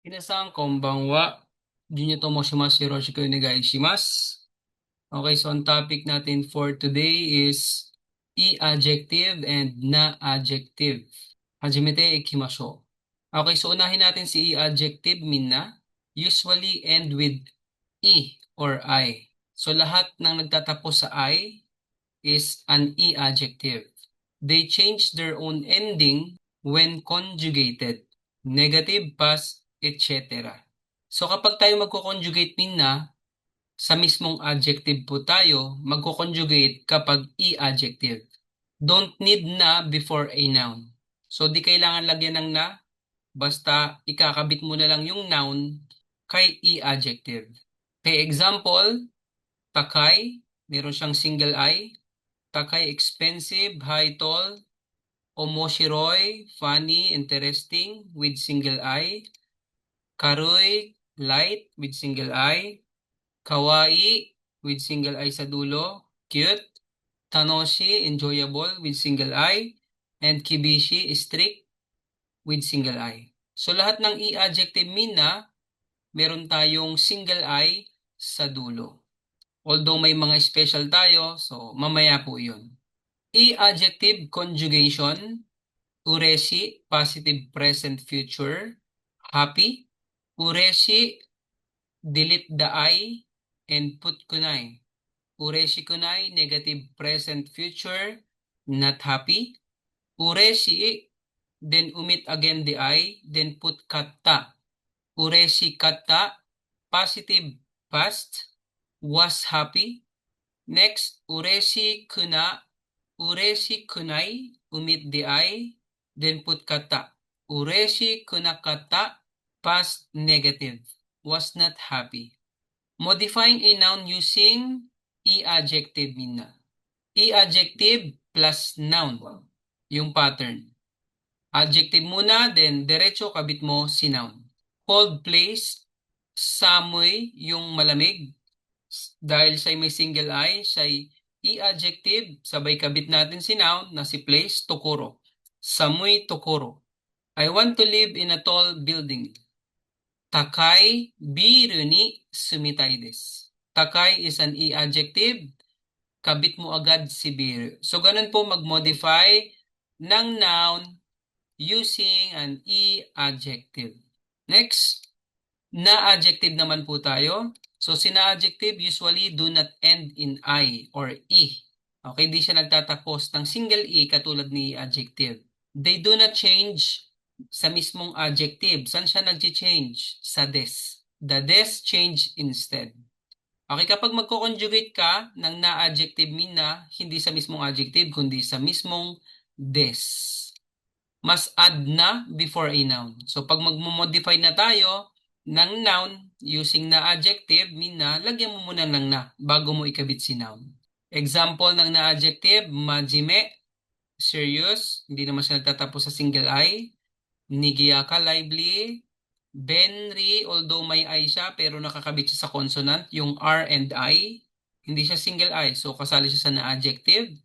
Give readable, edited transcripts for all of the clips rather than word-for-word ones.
皆さん、こんばんは。Junyo to moshimasu. Yoroshiku onegaishimasu. Okay, so ang topic natin for today is e-adjective and na-adjective. Hajimete ikimashou. Okay, so unahin natin si e-adjective, minna. Usually end with e or I. So lahat ng nagtatapos sa I is an e-adjective. They change their own ending when conjugated. Negative, past, etc. So kapag tayo magko-conjugate minna, sa mismong adjective po tayo magko-conjugate kapag e-adjective. Don't need na before a noun. So di kailangan lagyan ng na, basta ikakabit mo na lang yung noun kay e-adjective. Okay, example, Takay, meron siyang single I. Takay, expensive, high, tall. Omoshiroi, funny, interesting, with single I. Karoy, light, with single I. Kawaii, with single I sa dulo. Cute. Tanoshi, enjoyable, with single I. And kibishi, strict, with single I. So lahat ng e-adjective minna, meron tayong single I sa dulo. Although may mga special tayo, so mamaya po yun. E-adjective conjugation, ureshi, positive present future, happy. Ureshi, delete the I and put kunai. Ureshi kunai, negative present future, not happy. Ureshi, then omit again the I, then put katta. Ureshi katta, positive past, was happy. Next, ureshi kunai, omit the I, then put kata. Ureshi kunakata, past negative, was not happy. Modifying a noun using e-adjective minna. E-adjective plus noun, yung pattern. Adjective muna, then diretso kabit mo si noun. Cold place, samoy, yung malamig. Dahil siya'y may single I, siya'y e-adjective, sabay kabit natin si noun na si place, tokoro. Samui tokoro. I want to live in a tall building. Takai biru ni sumitai desu. Takai is an e-adjective, kabit mo agad si biru. So ganun po mag-modify ng noun using an e-adjective. Next, na-adjective naman po tayo. So, sina-adjective usually do not end in I or E. Okay, di siya nagtatapos ng single E katulad ni adjective. They do not change sa mismong adjective. Saan siya nag-change? Sa des. The des change instead. Okay, kapag magko-conjugate ka ng na-adjective minna, hindi sa mismong adjective, kundi sa mismong des. Mas add na before a noun. So, pag magmo-modify na tayo ng noun using na adjective, minna, lagyan mo muna ng na bago mo ikabit si noun. Example ng na adjective, majime, serious, hindi naman siya nagtatapos sa single I. Nigiyaka, lively. Benri, although may I siya, pero nakakabit siya sa consonant, yung R and I. Hindi siya single I, so kasali siya sa na adjective.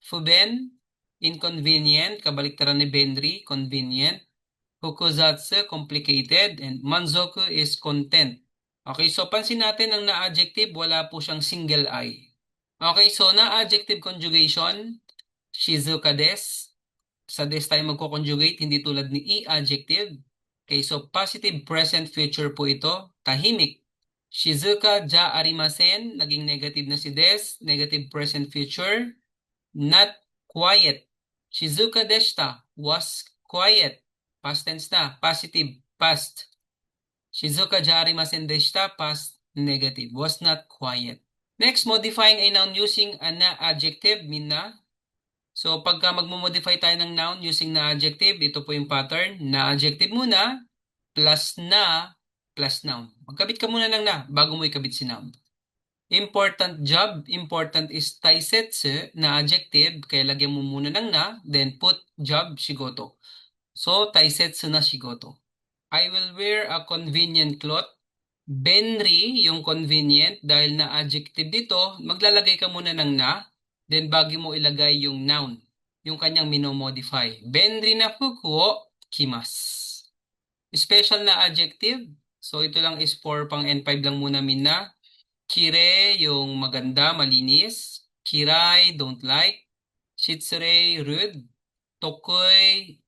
Fuben, inconvenient, kabaliktaran ni Benri, convenient. Fukuzatsu, complicated. And manzoku is content. Okay, so pansin natin ang na-adjective, wala po siyang single I. Okay, so na-adjective conjugation, shizuka desu. Sa des tayo magko-conjugate, hindi tulad ni e-adjective. Okay, so positive present future po ito, tahimik. Shizuka ja arimasen, naging negative na si des, negative present future. Not quiet. Shizuka deshita, was quiet. Past tense na, positive, past. Shizuka ja arimasen deshita, past negative, was not quiet. Next, modifying a noun using a na adjective, minna. So, pagka magmo-modify tayo ng noun using na adjective, ito po yung pattern. Na adjective muna, plus na, plus noun. Magkabit ka muna ng na, bago mo ikabit si noun. Important job, important is taisetsu na adjective, kaya lagyan mo muna ng na, then put job, shigoto. So, taisetsu na shigoto. I will wear a convenient cloth. Benri, yung convenient, dahil na adjective dito, maglalagay ka muna ng na, then bago mo ilagay yung noun, yung kanyang minomodify. Benri na fuku o kimasu. Special na adjective. So ito lang is for pang N5 lang muna minna. Kire, yung maganda, malinis. Kiray, don't like. Shitsure, rude. Tokoy,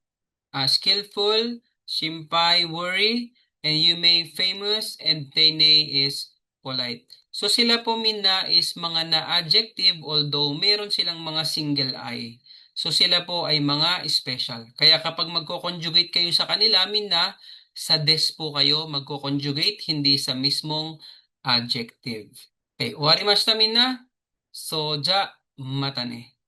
skillful. Shimpay, worry. And Yume, famous. And Tene is polite. So sila po minna is mga na-adjective although meron silang mga single I. So sila po ay mga special. Kaya kapag magko-conjugate kayo sa kanila, minna, sa des po kayo magko-conjugate, hindi sa mismong adjective. Okay, 終わりましたみんな。そうじゃ、またね。